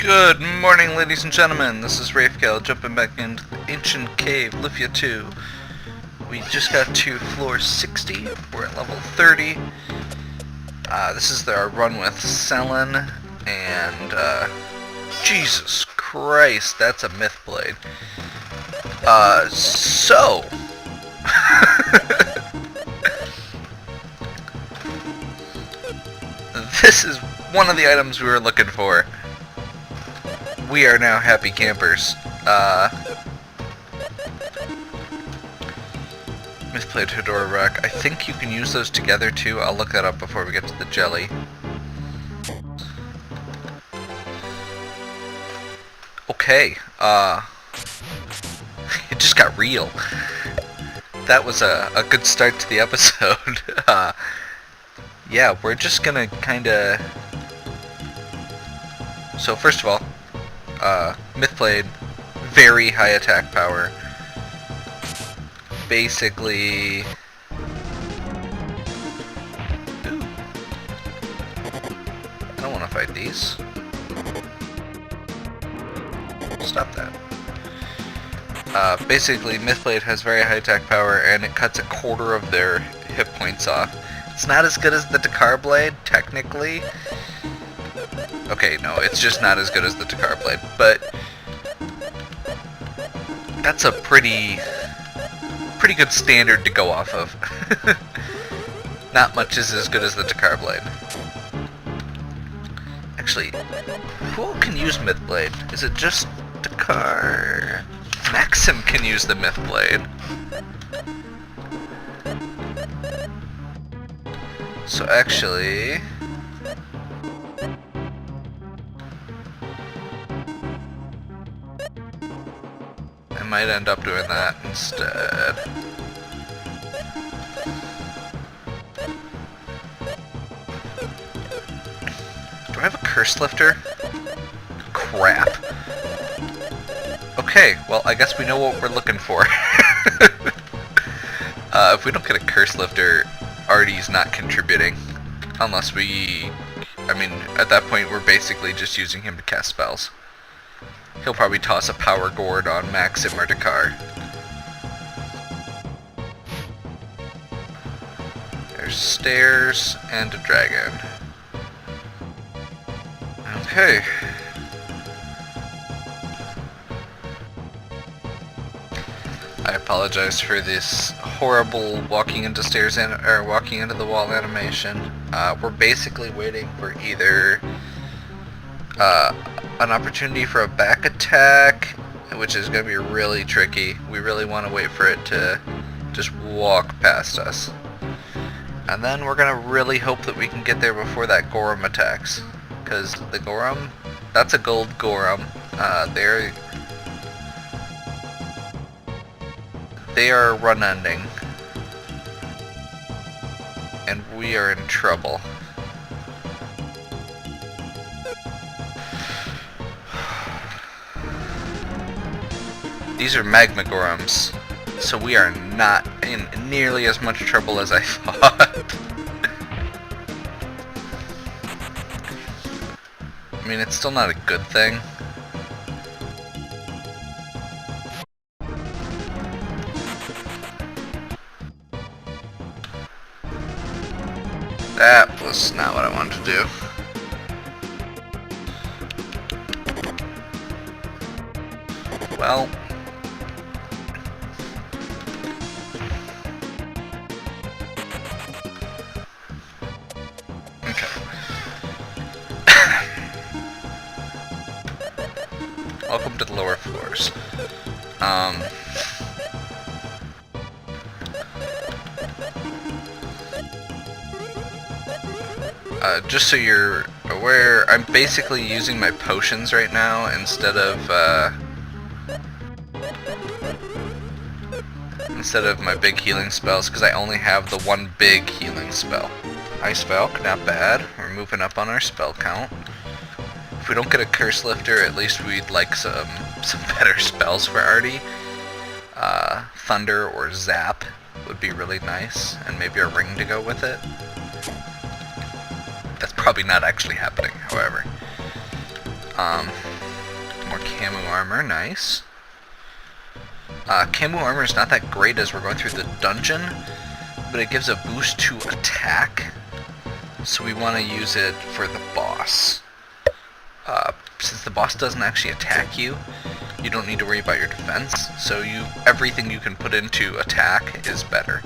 Good morning, ladies and gentlemen. This is Rafegal jumping back into the ancient cave, Lufia 2. We just got to floor 60. We're at level 30. This is our run with Selene, and Jesus Christ, that's a myth blade. This is one of the items we were looking for. We are now happy campers. Mythblade Hedora Rock. I think you can use those together too. I'll look that up before we get to the jelly. Okay, it just got real. That was a good start to the episode. Yeah, we're just gonna kinda... So first of all, Mythblade, very high attack power. Basically... Ooh. I don't want to fight these. Stop that. Basically, Mythblade has very high attack power, and it cuts a quarter of their hit points off. It's not as good as the Dakar Blade, technically. Okay, no, it's just not as good as the Dakar Blade, but that's a pretty good standard to go off of. Not much is as good as the Dakar Blade. Actually, who can use Mythblade? Is it just Dakar? Maxim can use the Mythblade. So actually... I might end up doing that instead. Do I have a curse lifter? Crap. Okay, well, I guess we know what we're looking for. If we don't get a curse lifter, Artie's not contributing. Unless we... I mean, at that point, we're basically just using him to cast spells. He'll probably toss a power gourd on Maxim or Dakar. There's stairs and a dragon. Okay. I apologize for this horrible walking into stairs or walking into the wall animation. We're basically waiting for either an opportunity for a back attack, which is going to be really tricky. We really want to wait for it to just walk past us. And then we're going to really hope that we can get there before that Gorham attacks. Because the Gorham, that's a gold Gorham. They are run ending. And we are in trouble. These are magma Gorhams, so we are not in nearly as much trouble as I thought. I mean, it's still not a good thing. That was not what I wanted to do. Well... Welcome to the lower floors. Just so you're aware, I'm basically using my potions right now instead of my big healing spells, because I only have the one big healing spell. Ice Valk, not bad. We're moving up on our spell count. If we don't get a curse lifter, at least we'd like some better spells for Artie. Thunder or Zap would be really nice, and maybe a ring to go with it. That's probably not actually happening, however. More camo armor, nice. Camo armor is not that great as we're going through the dungeon, but it gives a boost to attack, so we want to use it for the boss. Since the boss doesn't actually attack you, you don't need to worry about your defense, so everything you can put into attack is better.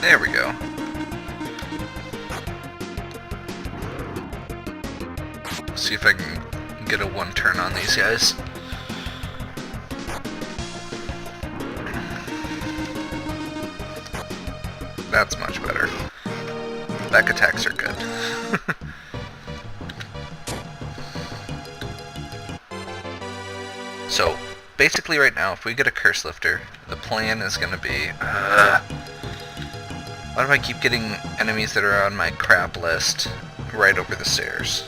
There we go. See if I can get a one turn on these guys. That's much better. Back attacks are good. So, basically right now, if we get a curse lifter, the plan is going to be... why do I keep getting enemies that are on my crap list right over the stairs?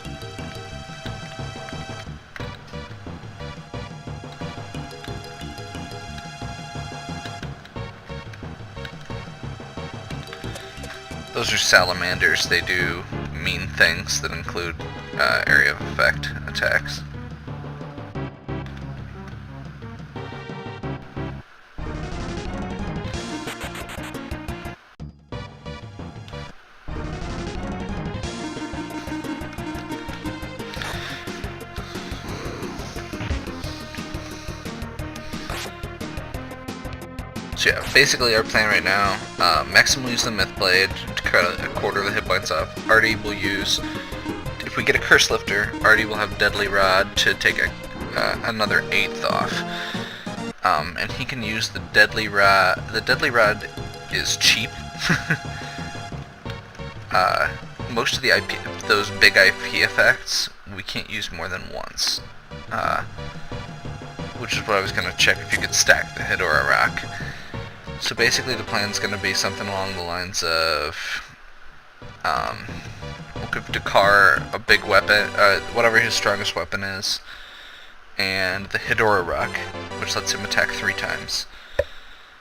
Those are salamanders. They do mean things that include area of effect attacks. So yeah, basically our plan right now, Maxim will use the Myth Blade to cut a quarter of the hit points off. Artie will use, if we get a Curse Lifter, Artie will have Deadly Rod to take another 1/8 off. And he can use the Deadly Rod. The Deadly Rod is cheap. Most of the those big IP effects, we can't use more than once. Which is what I was going to check, if you could stack the Hedora Rock. So basically the plan's going to be something along the lines of, we'll give Dakar a big weapon, whatever his strongest weapon is, and the Hedora Rock, which lets him attack 3 times.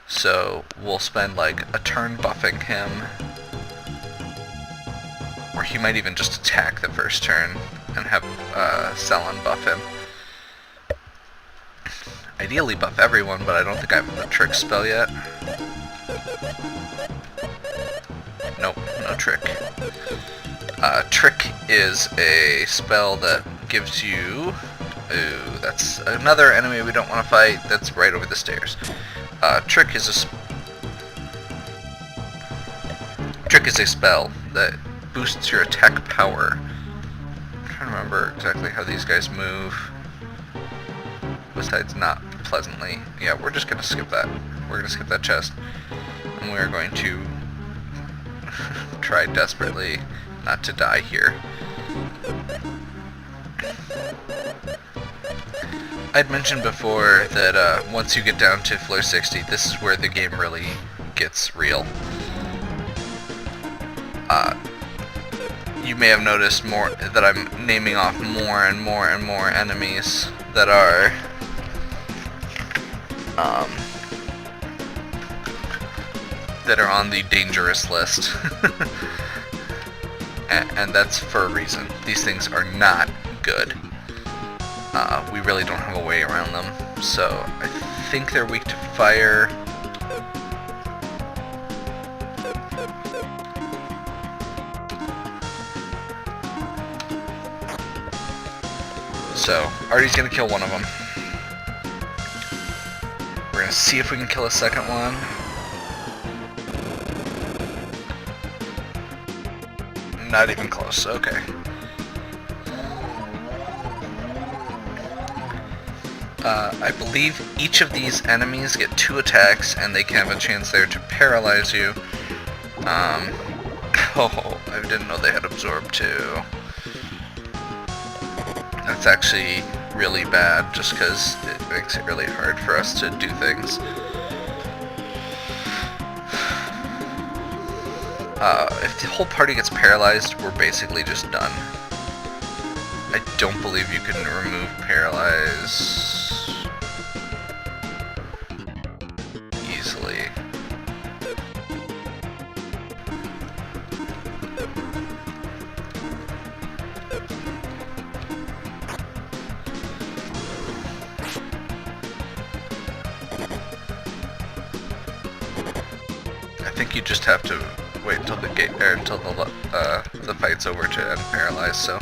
So we'll spend like a turn buffing him, or he might even just attack the first turn and have Salon buff him. Ideally buff everyone, but I don't think I have the trick spell yet. Nope, no trick. Trick is a spell that gives you... Ooh, that's another enemy we don't want to fight. That's right over the stairs. Trick is a spell that boosts your attack power. I'm trying to remember exactly how these guys move. Besides not pleasantly. Yeah, we're just going to skip that. We're going to skip that chest. And we're going to try desperately not to die here. I'd mentioned before that once you get down to floor 60, this is where the game really gets real. You may have noticed more that I'm naming off more and more and more enemies that are on the dangerous list. and that's for a reason. These things are not good. We really don't have a way around them. So I think they're weak to fire. So Artie's gonna kill one of them. We're gonna see if we can kill a second one. Not even close, okay. I believe each of these enemies get 2 attacks, and they can have a chance there to paralyze you. Oh, I didn't know they had absorb too. That's actually really bad, just because it makes it really hard for us to do things. If the whole party gets paralyzed, we're basically just done. I don't believe you can remove paralyze. this easily. I think you just have to wait until the gate or until the fight's over to unparalyze. So,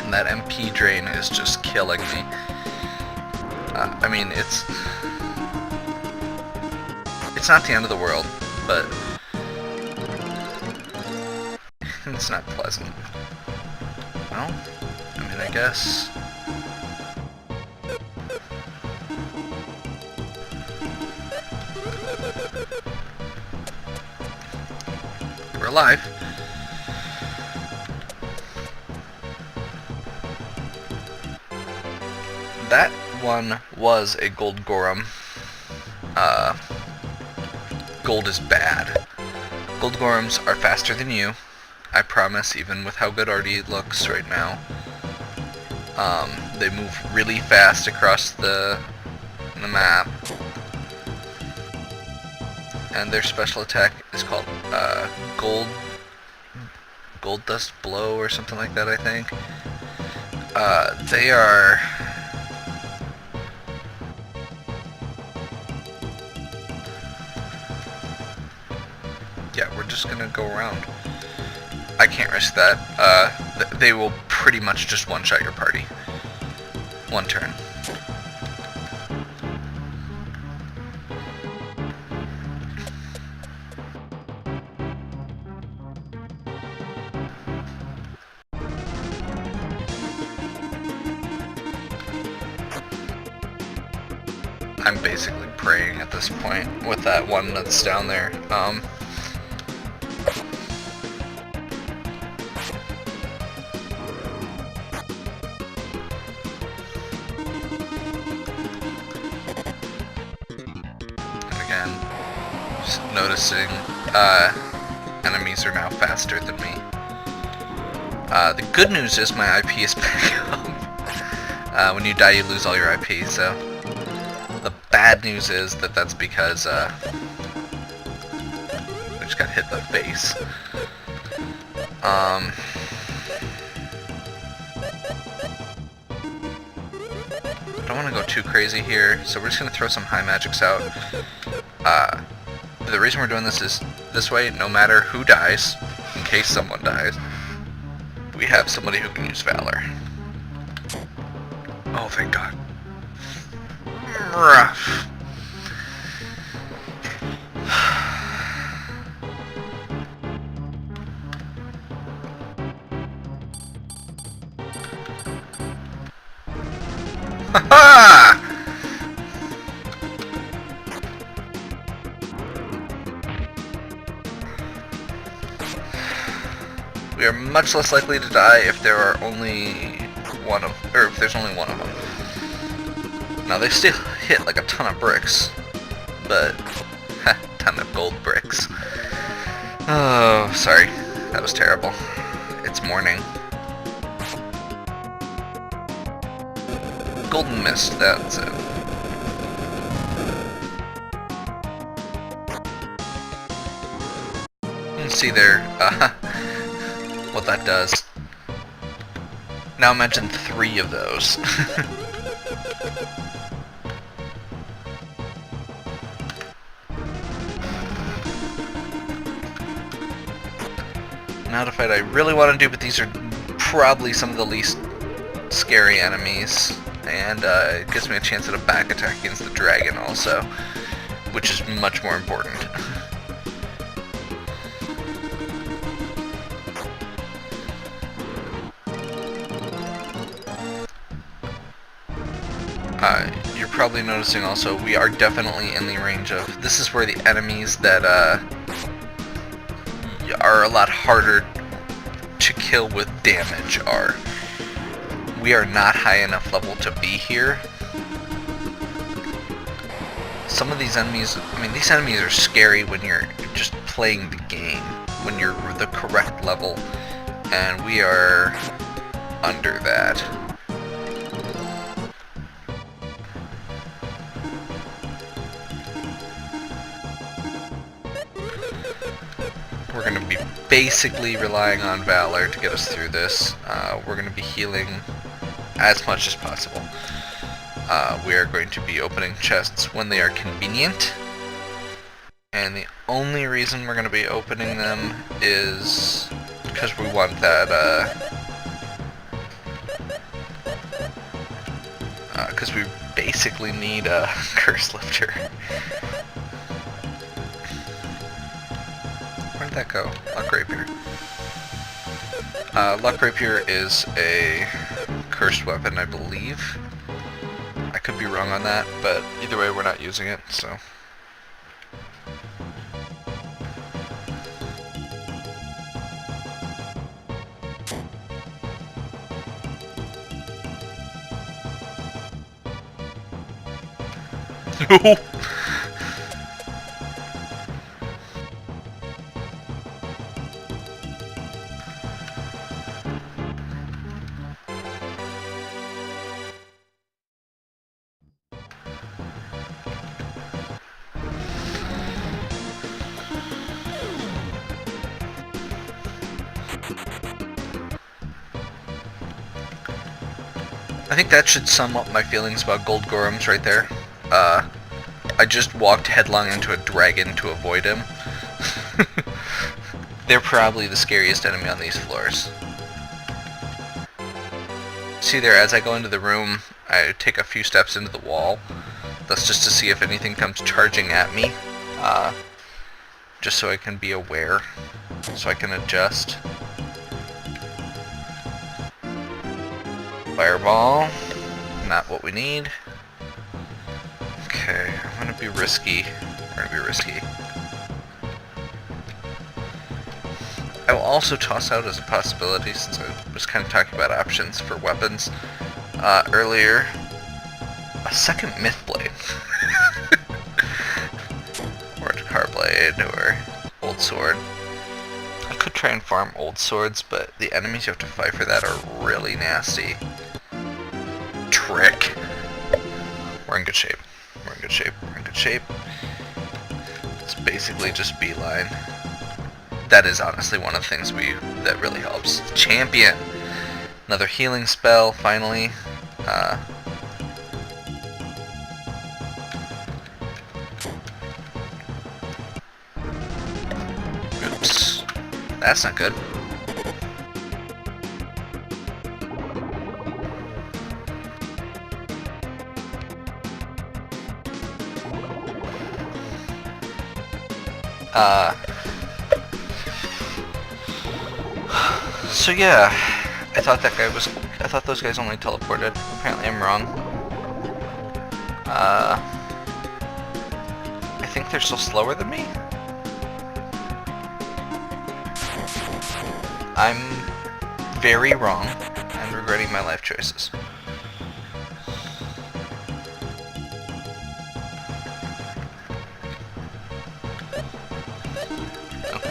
and that MP drain is just killing me. I mean, it's not the end of the world, but it's not pleasant. Well, I mean, I guess. We're alive. That one was a gold Gorham. Gold is bad. Gold Gorhams are faster than you, I promise, even with how good RD looks right now. They move really fast across the map. And their special attack is called Gold Dust Blow or something like that, I think. They are... Yeah, we're just gonna go around. I can't risk that. They will pretty much just one-shot your party. One turn. I'm basically praying at this point with that one that's down there. And again, just noticing enemies are now faster than me. The good news is my IP is back up. When you die, you lose all your IP, so... The bad news is that that's because we just got hit in the face. I don't want to go too crazy here, so we're just going to throw some high magics out. The reason we're doing this is this way, no matter who dies, in case someone dies, we have somebody who can use Valor. Oh, thank God. Rough. Ha-ha! We are much less likely to die if there are only one of, or if there's only one of them. Now they still hit like a ton of bricks, but ton of gold bricks. Oh, sorry, that was terrible. It's morning. Golden mist, that's it. You can see there what that does. Now imagine 3 of those. Not a fight I really want to do, but these are probably some of the least scary enemies, and it gives me a chance at a back attack against the dragon also, which is much more important. You're probably noticing also we are definitely in the range of, this is where the enemies that are a lot harder to kill with damage are. We are not high enough level to be here. Some of these enemies, I mean, these enemies are scary when you're just playing the game, when you're the correct level. and we are under that. We're going to be basically relying on Valor to get us through this. We're going to be healing as much as possible. We are going to be opening chests when they are convenient. And the only reason we're going to be opening them is because we want that, because we basically need a curse lifter. Where did that go? Luck Rapier. Luck Rapier is a cursed weapon, I believe. I could be wrong on that, but either way we're not using it, so... No! I think that should sum up my feelings about Gold Gorums right there. I just walked headlong into a dragon to avoid him. They're probably the scariest enemy on these floors. See there, as I go into the room, I take a few steps into the wall. That's just to see if anything comes charging at me. Just so I can be aware, so I can adjust. Fireball, not what we need. Okay, I'm gonna be risky. We're gonna be risky. I will also toss out as a possibility, since I was kind of talking about options for weapons earlier, a second Myth Blade. Or a Car Blade, or Old Sword. I could try and farm Old Swords, but the enemies you have to fight for that are really nasty. Trick. We're in good shape. We're in good shape. We're in good shape. It's basically just beeline. That is honestly one of the things that really helps. Champion. Another healing spell, finally. Oops. That's not good. So yeah, I thought those guys only teleported. Apparently I'm wrong. I think they're still slower than me? I'm very wrong and regretting my life choices.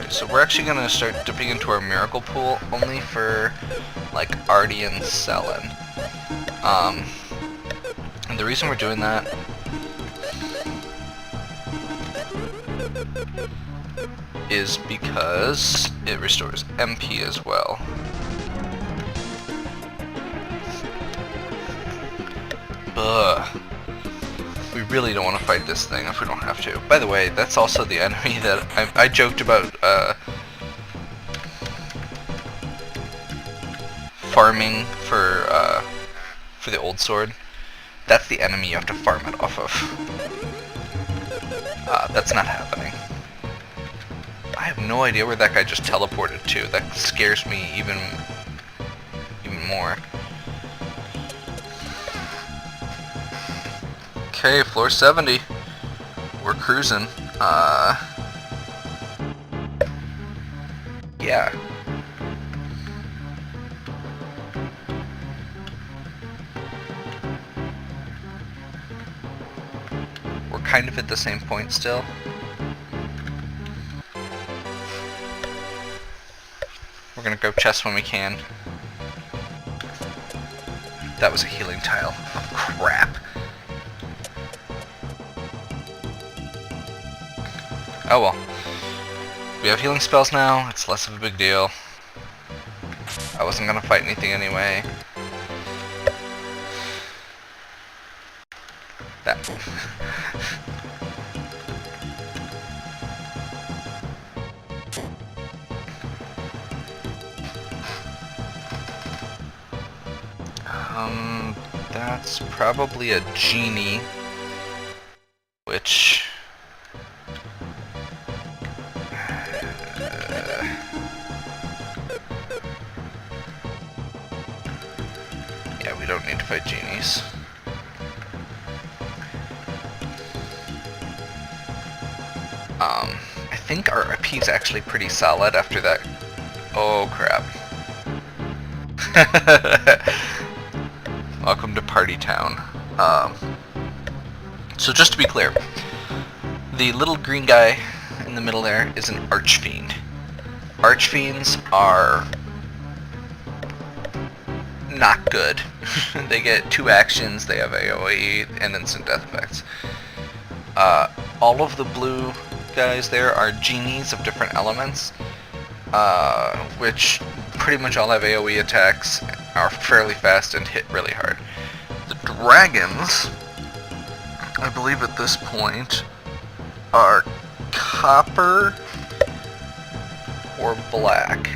So we're actually going to start dipping into our miracle pool only for like Artie and Selen. And the reason we're doing that is because it restores MP as well. Ugh. We really don't want to fight this thing if we don't have to. By the way, that's also the enemy that I joked about farming for the old sword. That's the enemy you have to farm it off of. That's not happening. I have no idea where that guy just teleported to. That scares me even more. Okay, floor 70. We're cruising. Yeah. We're kind of at the same point still. We're gonna grab chests when we can. That was a healing tile. Oh, crap. Oh well. We have healing spells now. It's less of a big deal. I wasn't gonna fight anything anyway. That. That's probably a genie, which yeah, we don't need to fight genies. I think our IP is actually pretty solid after that. Oh crap. Welcome to Party Town. So just to be clear, the little green guy in the middle there is an archfiend. Archfiends are not good. They get 2 actions, they have AoE and instant death effects. All of the blue guys there are genies of different elements, which pretty much all have AoE attacks, are fairly fast, and hit really hard. The dragons, I believe at this point, are copper or black.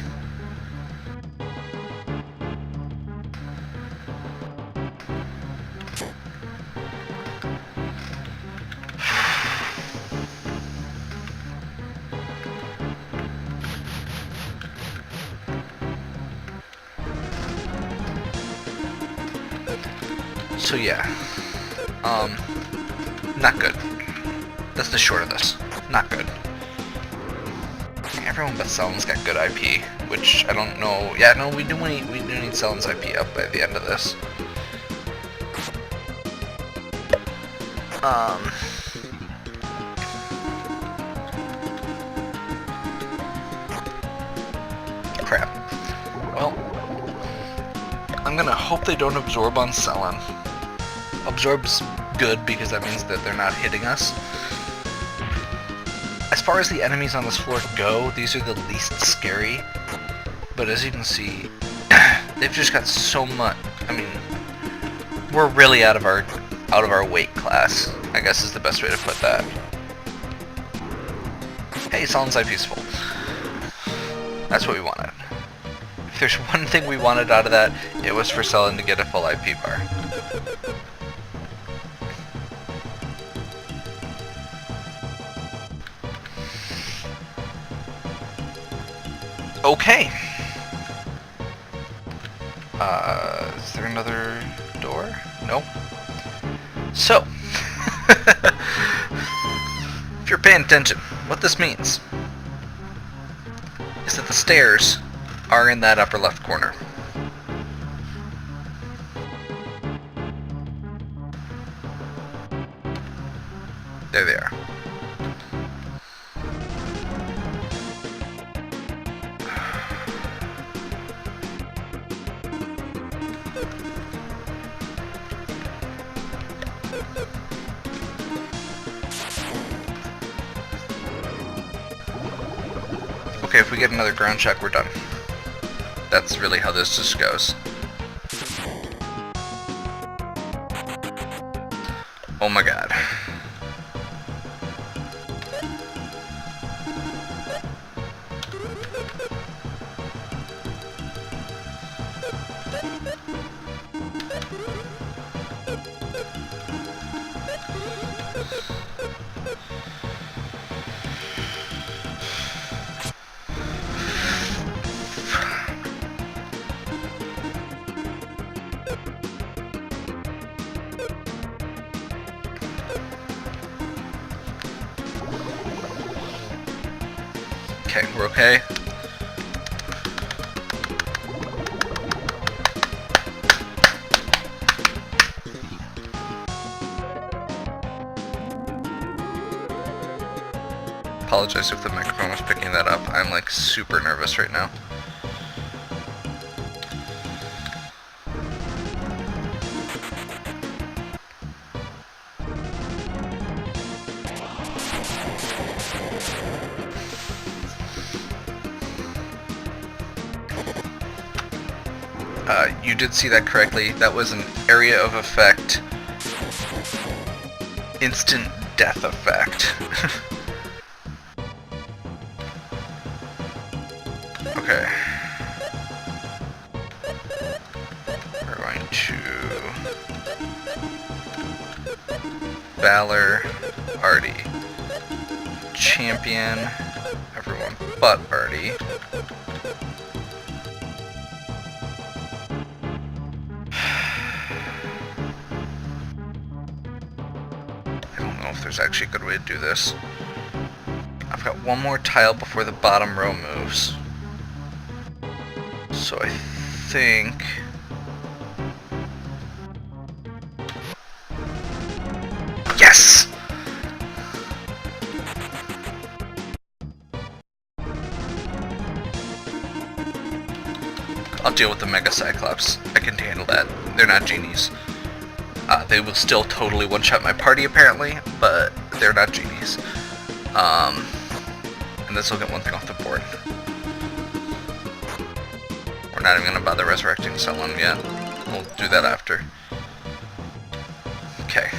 So yeah, not good. That's the short of this. Not good. Everyone but Sellen's got good IP, which I don't know. Yeah, no, we do need Sellen's IP up by the end of this. Crap. Well, I'm gonna hope they don't absorb on Sellen. Absorb's good because that means that they're not hitting us. As far as the enemies on this floor go, these are the least scary. But as you can see, they've just got so much. I mean, we're really out of our weight class, I guess is the best way to put that. Hey, Sellen's IP's full. That's what we wanted. If there's one thing we wanted out of that, it was for Sellen to get a full IP bar. Okay. Is there another door? Nope. So, if you're paying attention, what this means is that the stairs are in that upper left corner. There they are. Okay, if we get another ground check, we're done. That's really how this just goes. Oh my god. Okay, we're okay. Apologize if the microphone was picking that up. I'm like super nervous right now. You did see that correctly. That was an area of effect. Instant death effect. Okay. We're going to Valor, Artie, Champion, everyone but Artie. I don't know if there's actually a good way to do this. I've got one more tile before the bottom row moves. So I think... Yes! I'll deal with the Mega Cyclops. I can handle that. They're not genies. They will still totally one-shot my party apparently, but they're not genies. And this will get one thing off the board. We're not even going to bother resurrecting someone yet. We'll do that after. Okay.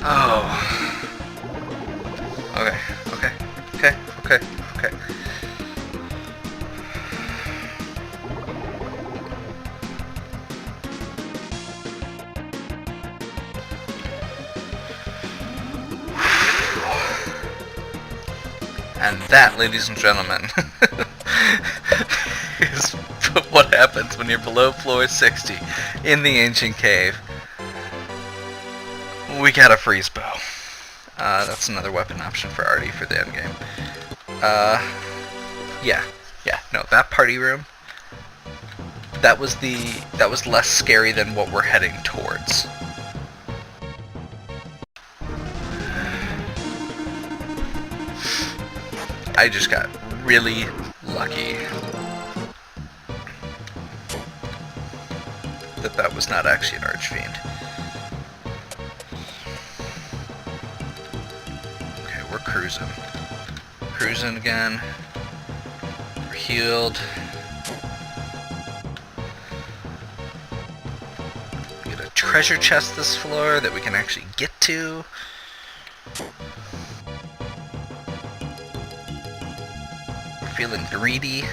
Oh. Okay. And that, ladies and gentlemen, is what happens when you're below floor 60 in the ancient cave. We got a freeze bow. That's another weapon option for Artie for the endgame. Yeah, no, that party room, that was less scary than what we're heading towards. I just got really lucky that was not actually an Archfiend. Okay, we're cruising. Cruising again. We're healed. We get a treasure chest this floor that we can actually get to. Feeling greedy.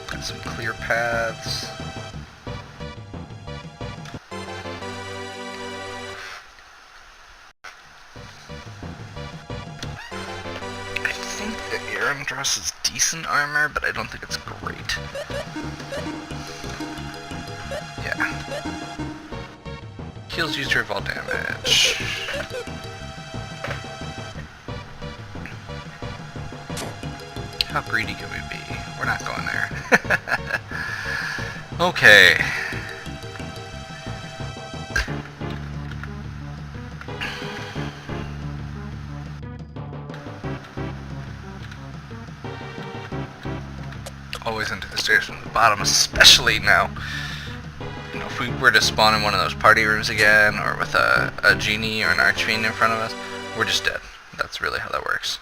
Got some clear paths. I think the Aaron dress is decent armor, but I don't think it's great. Yeah. Heals user of all damage. How greedy can we be? We're not going there. Okay. Always into the stairs from the bottom, especially now. You know, if we were to spawn in one of those party rooms again, or with a genie or an archfiend in front of us, we're just dead. That's really how that works.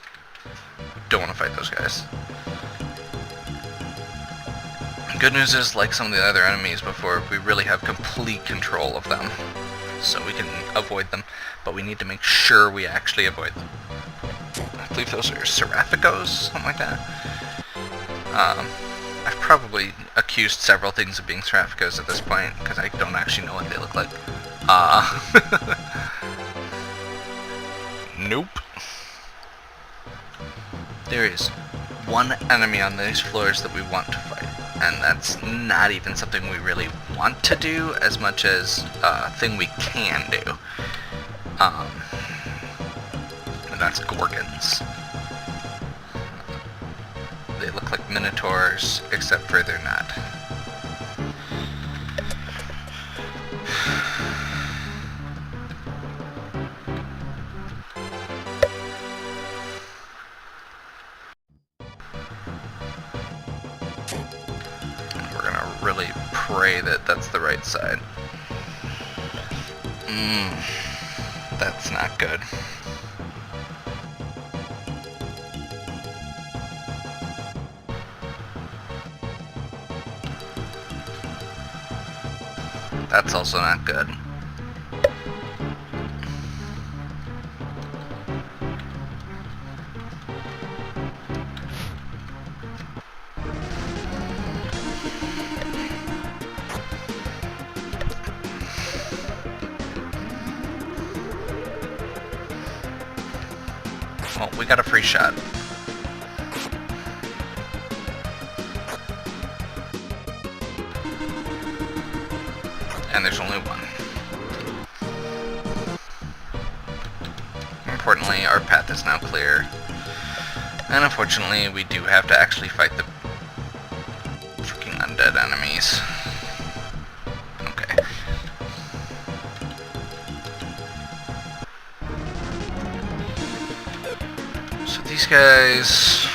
Don't want to fight those guys. Good news is, like some of the other enemies before, we really have complete control of them. So we can avoid them, but we need to make sure we actually avoid them. I believe those are Seraphicos, something like that. I've probably accused several things of being Seraphicos at this point, because I don't actually know what they look like. Nope. There is one enemy on these floors that we want to fight, and that's not even something we really want to do as much as a thing we can do. And that's Gorgons. They look like Minotaurs, except for they're not. pray that that's the right side. That's not good. That's also not good. Well, we got a free shot. And there's only one. Importantly, our path is now clear. And unfortunately, we do have to actually fight the freaking undead enemies. Okay. So these guys,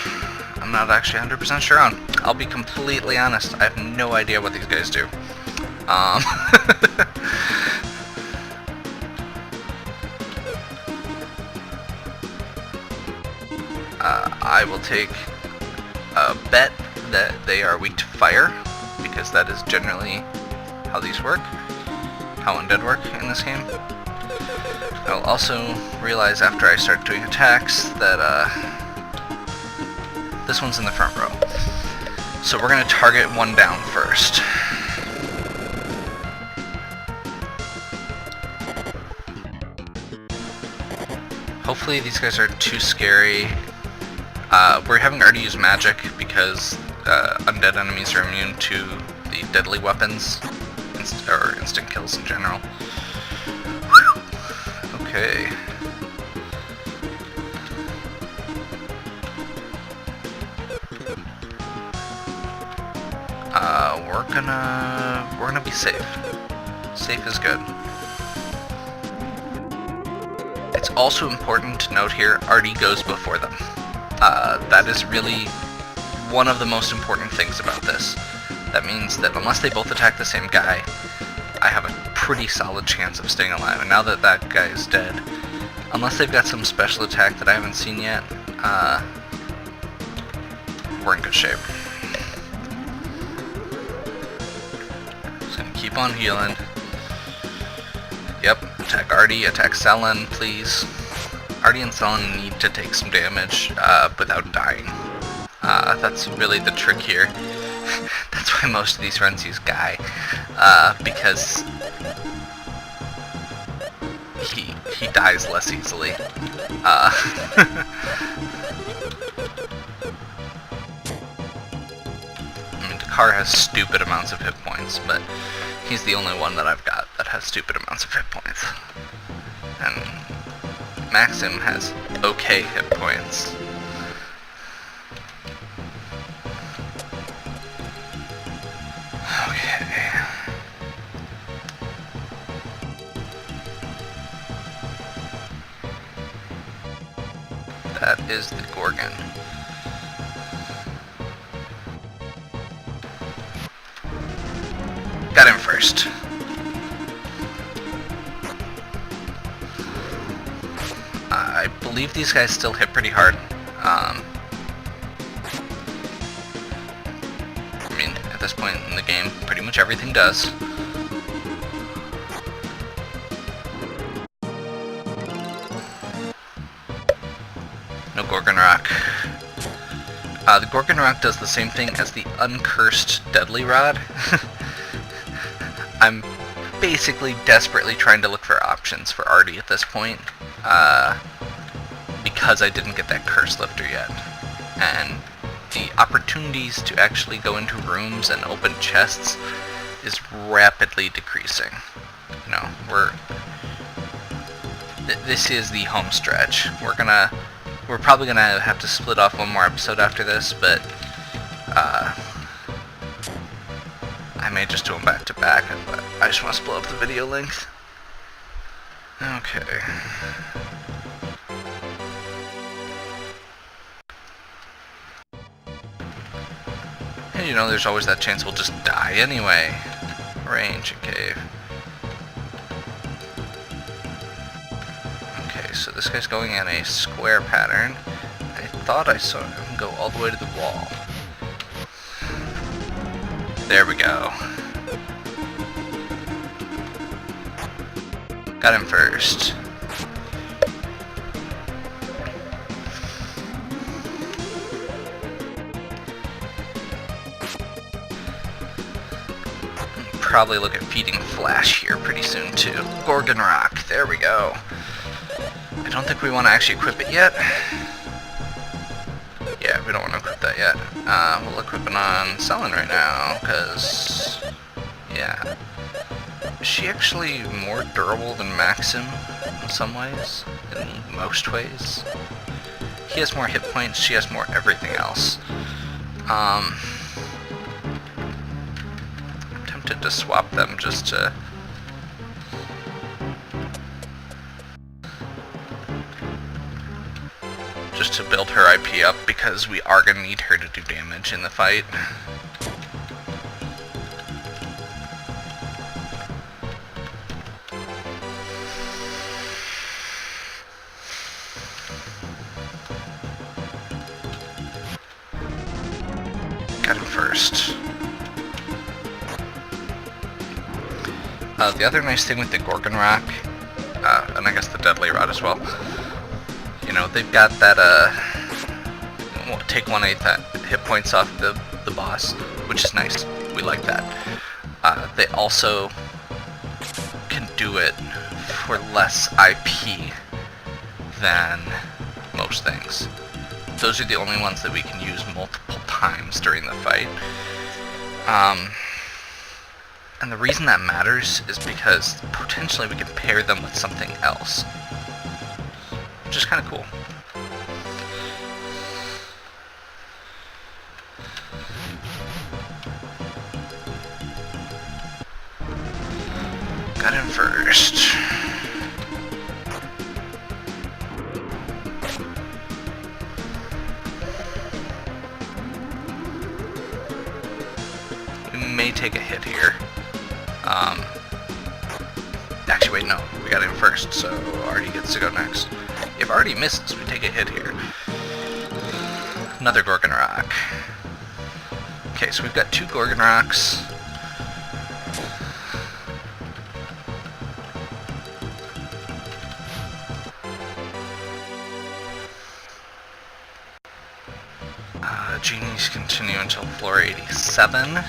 I'm not actually 100% sure on. I'll be completely honest, I have no idea what these guys do. I will take a bet that they are weak to fire, because that is generally how these work, how undead work in this game. I'll also realize after I start doing attacks that this one's in the front row. So we're going to target one down first. Hopefully these guys aren't too scary. We're having already used magic because undead enemies are immune to the deadly weapons, or instant kills in general. Whew. Okay. We're gonna be safe. Safe is good. It's also important to note here, Artie goes before them. That is really one of the most important things about this. That means that unless they both attack the same guy, I have a pretty solid chance of staying alive. And now that that guy is dead, unless they've got some special attack that I haven't seen yet, we're in good shape. Just gonna keep on healing. Yep, attack Artie, attack Selen, please. Artie and Selen need to take some damage without dying. That's really the trick here. That's why most of these runs use Guy, because he dies less easily. I mean, Dakar has stupid amounts of hit points, but he's the only one that I've got that has stupid amounts of hit points. And Maxim has okay hit points. Okay. That is the Gorgon. Got him first. I believe these guys still hit pretty hard. I mean, at this point in the game, pretty much everything does. No Gorgon Rock. The Gorgon Rock does the same thing as the Uncursed Deadly Rod. I'm basically desperately trying to look for options for Artie at this point. Because I didn't get that curse lifter yet. And the opportunities to actually go into rooms and open chests is rapidly decreasing. You know, this is the home stretch. We're probably gonna have to split off one more episode after this, but I may just do them back to back, but I just want to split up the video length. Okay. And you know, there's always that chance we'll just die anyway. range and cave. Okay, so this guy's going in a square pattern. I thought I saw him go all the way to the wall. There we go. Got him first. Probably look at feeding Flash here pretty soon too. Gorgon Rock, there we go. I don't think we want to actually equip it yet. Yeah, we don't want to equip that yet. We'll equip it on Selling right now, because, yeah. Is she actually more durable than Maxim in some ways? In most ways? He has more hit points, she has more everything else. I'm tempted to swap them just to... build her IP up, because we are going to need her to do damage in the fight. Got him first. The other nice thing with the Gorgon Rock, and I guess the Deadly Rod as well, you know, they've got that, take 1/8 hit points off the boss, which is nice. We like that. They also can do it for less IP than most things. Those are the only ones that we can use multiple times during the fight. And the reason that matters is because potentially we can pair them with something else, which is kind of cool. Got him first. We may take a hit here. Actually, wait, no. We got him first, so Artie gets to go next. If Artie misses, we take a hit here. Another Gorgon Rock. Okay, so we've got 2 Gorgon Rocks. Genies continue until floor 87.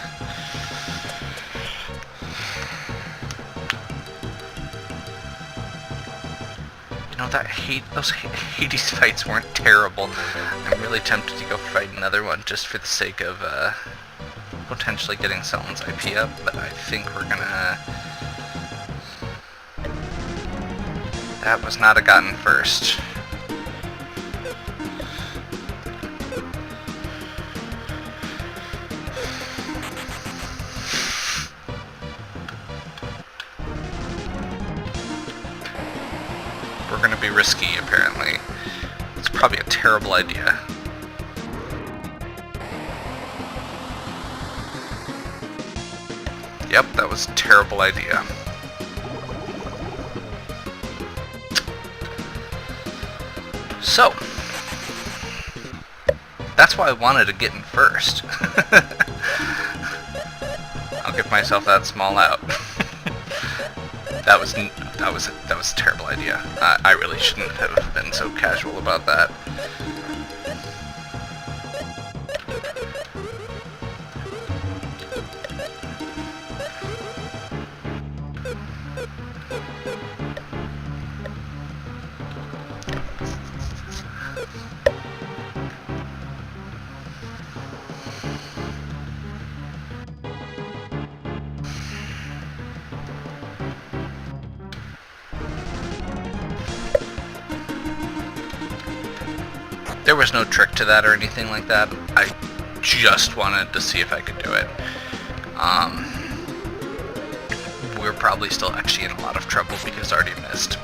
You know, those Hades fights weren't terrible. I'm really tempted to go fight another one just for the sake of potentially getting someone's IP up, but I think we're gonna... That was not a gotten first. We're gonna be risky, apparently. It's probably a terrible idea. Yep, that was a terrible idea. So, that's why I wanted to get in first. I'll give myself that small out. That was a terrible idea. I really shouldn't have been so casual about that. There was no trick to that or anything like that. I just wanted to see if I could do it. We're probably still actually in a lot of trouble because Artie missed.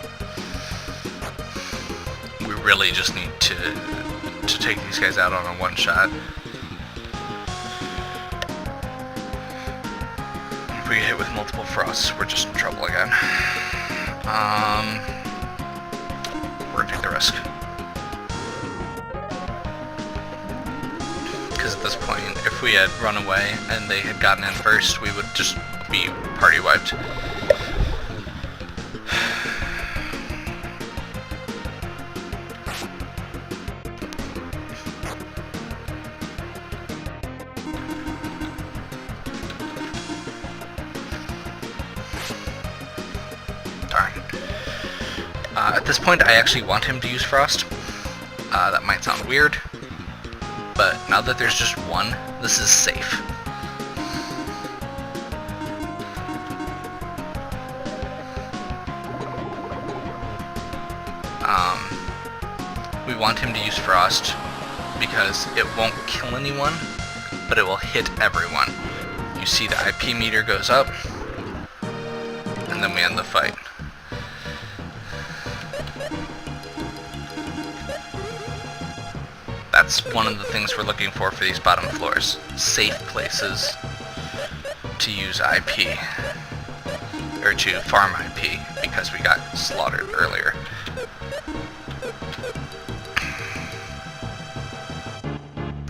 We really just need to take these guys out on a one-shot. If we get hit with multiple frosts, we're just in trouble again. We're gonna take the risk. Because at this point, if we had run away and they had gotten in first, we would just be party wiped. Darn. At this point, I actually want him to use Frost. That might sound weird, but now that there's just one, this is safe. We want him to use Frost because it won't kill anyone, but it will hit everyone. You see the IP meter goes up, and then we end the fight. That's one of the things we're looking for these bottom floors. Safe places to use IP, or to farm IP, because we got slaughtered earlier.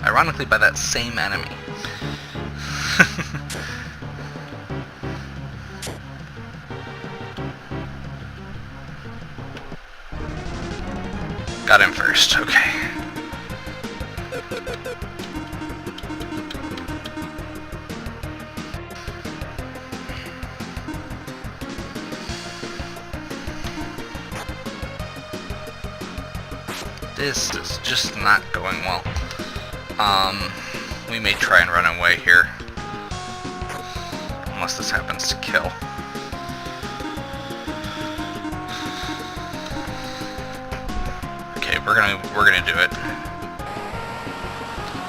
Ironically, by that same enemy. Got him first, okay. This is just not going well. We may try and run away here. Unless this happens to kill. Okay, we're gonna do it.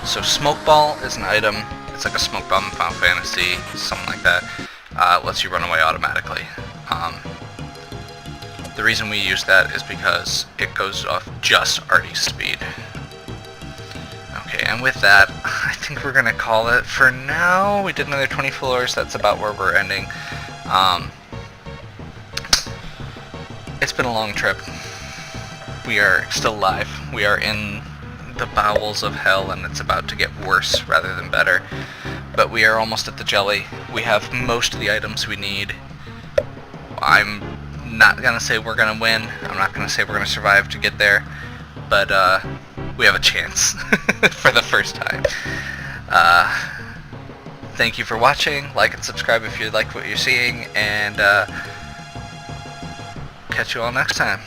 So smoke ball is an item. It's like a smoke bomb in Final Fantasy, something like that. It lets you run away automatically. The reason we use that is because it goes off just Artie's speed. Okay, and with that, I think we're gonna call it for now. We did another 20 floors. That's about where we're ending. It's been a long trip. We are still alive. We are in the bowels of hell, and it's about to get worse rather than better. But we are almost at the jelly. We have most of the items we need. I'm not gonna say we're gonna win. I'm not gonna say we're gonna survive to get there, but we have a chance for the first time. Thank you for watching. Like and subscribe if you like what you're seeing, and catch you all next time.